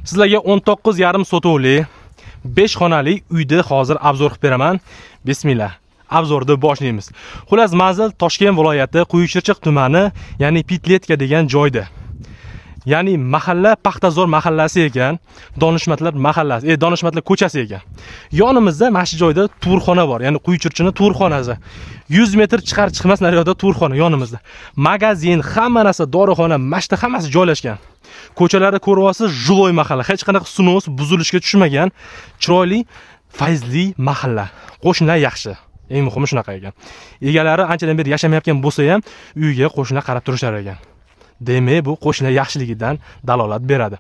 Sizlarga 19,5 sotuvli 5 xonali uyda hozir obzor qilib beraman. Bismillah. Obzorni boshlaymiz. Xullas, manzil Toshkent viloyati Quyuchirchiq tumani, ya'ni Pitletka degan joyda. Ya'ni mahalla Paxtazor mahallasi ekan, Donishmandlar mahallasi, Donishmandlar ko'chasi ekan. Yonimizda mana shu joyda turxona bor, ya'ni Quyuchirchining turxonasi. 100 metr chiqar chiqmas naryoqda turxona yonimizda. Magazin, hamma narsa, dorixona, mashta hammasi joylashgan. Ko'chalarda ko'ryapsiz, Juloy mahalla, hech qanaqa sunos buzilishga tushmagan, chiroyli, fayzli mahalla. Qo'shnilar yaxshi. Eng muhimi shunaqa ekan. Egalari anchadan beri yashamayotgan bo'lsa ham, uyga qo'shnilar qarab turishar ekan. Demak, bu qo'shnilar yaxshiligidan dalolat beradi.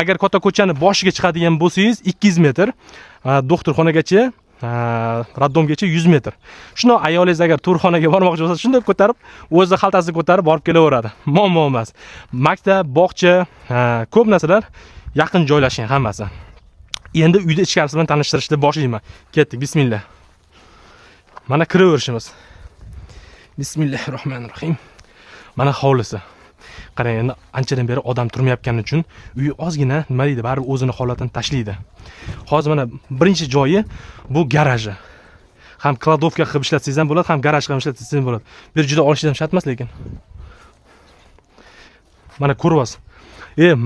Agar katta ko'chani boshiga chiqadigan bo'lsangiz, 200 metr, doktorxonagacha, raddomgacha 100 metr. Shuni ayolingiz agar turxonaga bormoqchi bo'lsa, shunday ko'tarib, o'zi xaltasini ko'tarib borib kelaveradi. Muammo emas. Maktab, bog'cha, ko'p narsalar yaqin joylashgan hammasi. Endi uyda ichkarisi bilan tanishtirishni boshlayman. Ketdik, bismillah. Mana kiraverishimiz. Bismillahirrohmanirrohim. Mana hovlisi. Qarang, endi anchadan beri odam turmayotgani uchun uy ozgina nima deydi, baribir o'zini holatini tashlaydi. Hozir mana birinchi joyi bu garaji. Ham kladovka qilib ishlatsangiz ham bo'ladi, ham garaj qilib ishlatsangiz ham bo'ladi. Bir juda olishingiz ham shart emas lekin. Mana ko'ryapsiz.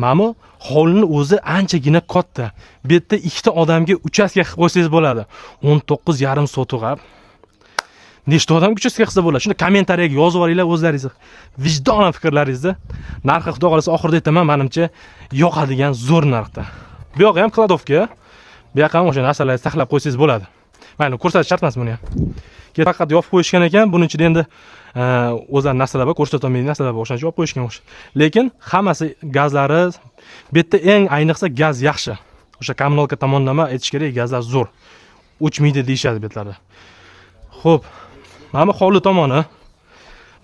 Mana hovlining o'zi anchagina katta. Bu yerda ikkita odamga uchastka qilib qo'ysangiz bo'ladi. 19,5 sotug'a. Nechta odam uchastka qilsa bo'ladi? Shuni kommentariyaga yozib yuboringlar o'zlaringiz. Vijdonan fikrlaringizni. Narxi xudo xolasa oxirida aytaman, menimcha yoqadigan zo'r narxda. Bu yoqqa ham kladovka. Bu yoqqa ham o'sha narsalarni saqlab qo'ysangiz bo'ladi. Mayli, ko'rsatish shart emas buni ham. Faqat yopib qo'yishgan ekan, buning ichida endi o'zlari narsalar bor, ko'rsata olmaydigan narsalar bor, o'shani yopib qo'yishgan o'sha. Lekin hammasi gazlari, bu yerda eng ayniqsa gaz yaxshi. O'sha kommunalka tomonlama aytish kerak, gazlar zo'r. O'chmaydi deyshadi bu yerlarda. Xo'p, mana hovli tomoni.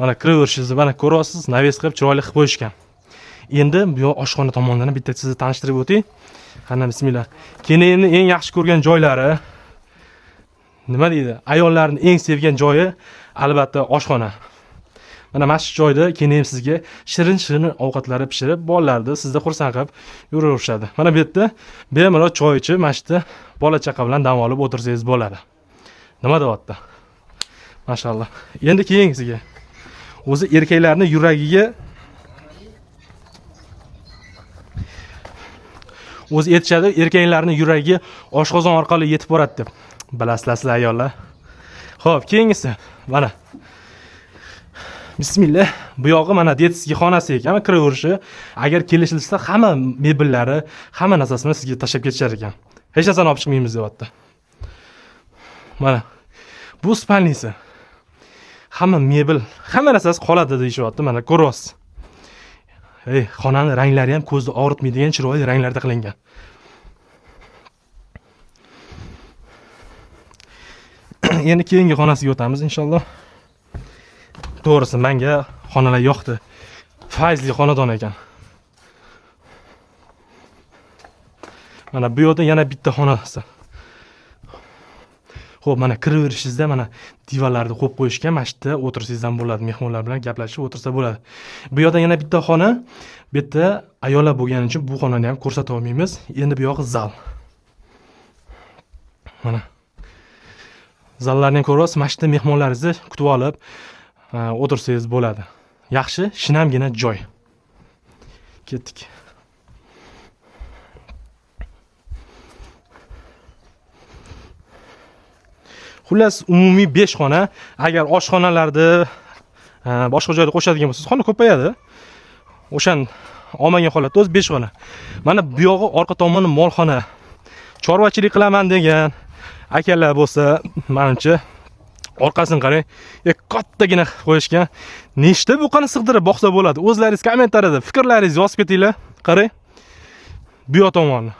Mana kiraverishingizni mana ko'ryapsiz, naves qilib chiroyli qilib qo'yishgan. Endi bu yoq oshxona tomonidan bitta sizni tanishtirib o'tay. Qana bismillah. Kelinning eng yaxshi ko'rgan joylari, nima deydi? Ayollarning eng sevgan joyi albatta oshxona. Mana shu joyda keyin sizga shirin-shirin ovqatlari pishirib, bolalarni sizda xursand qilib yuraverishadi. Mana bu yerda bemalol choy ichib, mana shu bola chaqa bilan dam olib o'tirsangiz bo'ladi. Nima deyapti? Mashallah. Endi keyingisiga. O'zi erkaklarning yuragiga o'zi aytishadi, erkaklarning yuragiga oshqozon orqali yetib boradi deb. Bilasizlar ayollar. Xo'p, keyingisi mana. Bismillah. Bu yog'i mana detskiy xonasi ekan, kiraverishi. Agar kelishilsa, hamma mebellari, hamma narsasini sizga tashlab ketishar ekan. Hech narsani olib chiqmaymiz deyapti. Mana. Bu spalnisi. Hamma mebel, hamma narsasi qoladi deyishyapti. Mana ko'ryapsiz. Xonaning ranglari ham ko'zni og'ritmaydigan chiroyli ranglarda qilingan. Endi keyingi xonasiga o'tamiz inshaalloh. To'g'risi menga xonalar yoqdi. Fayzli xonadon ekan. Mana bu yerda yana bitta xonasi. Xo'p, mana kiraverishingizda mana divarlarni qo'yib qo'yishgan, mashta o'tirsangiz ham bo'ladi, mehmonlar bilan gaplashib o'tirsa bo'ladi. Bu yerda yana bitta xona, bu yerda ayollar bo'lgani uchun bu xonani ham ko'rsata olmaymiz. Endi bu yog'i zal. Mana zallarni ham ko'ryapsiz, mashta mehmonlaringizni kutib olib o'tirsangiz bo'ladi. Yaxshi, shinamgina joy. Ketdik. Xullas, umumiy 5 xona. Agar oshxonalarda boshqa joyda qo'shadigan bo'lsangiz, xona ko'payadi. O'shan olmagan holatda o'z 5 xona. Mana bu yog'i orqa tomoni molxona. Chorvachilik qilaman degan akalar bo'lsa, menimcha orqasini qarang, kattagina qo'yishgan. Nechta buqani sig'dirib boqsa bo'ladi? O'zlaringiz kommentariyada fikrlaringizni yozib ketinglar. Qarang. Bu yoq tomonni.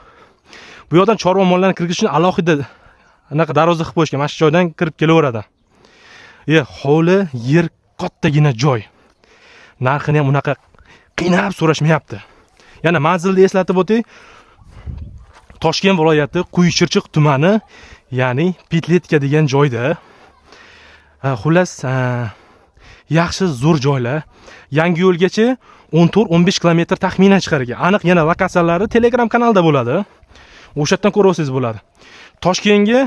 Bu yoqdan chorva mollarni kirgizish uchun alohida anaqa darvoza qilib qo'yishgan. Mana shu joydan kirib kelaveradi. Hovli, yer kattagina joy. Narxini ham unaqa qiynab so'rashmayapti. Yana manzilni eslatib o'tay. Toshkent viloyati Quyuchirchiq tumani, ya'ni Pitletka degan joyda. Xullas, yaxshi zo'r joylar. Yangi yo'lgacha 14-15 kilometr taxminan chiqar ekan. Aniq yana lokatsiyalari Telegram kanalda bo'ladi. O'sha yerdan ko'rib olsangiz bo'ladi. Toshkentga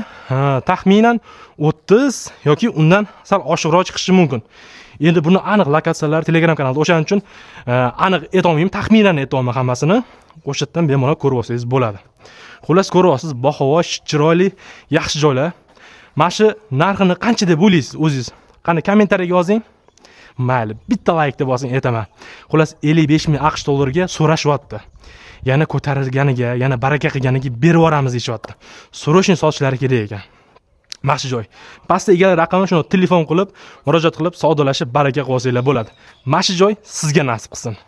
taxminan 30 yoki undan sal oshiqroq chiqishi mumkin. Endi buni aniq lokatsiyalari Telegram kanalida. O'shaning uchun aniq aytolmayman, taxminan aytolmayman hammasini. O'sha yerdan bemalol ko'rib olsangiz bo'ladi. Xullas ko'rib olasiz, bahavo, chiroyli, yaxshi joylar. Mana shu narxini qancha deb o'ylaysiz o'zingiz? Qani kommentariyaga yozing. Mayli, bitta like deb bosing, aytaman. Xullas 55 ming AQSh dollariga so'rashyapti. Yana ko'tarilganiga, yana baraka qilganiga berib yuboramiz deyapti. So'rashni sochlari kerak ekan. Yaxshi joy. Pastda egalar raqamini shuni telefon qilib, murojaat qilib, savdolashib baraka qilib olsanglar bo'ladi. Yaxshi joy sizga nasib qilsin.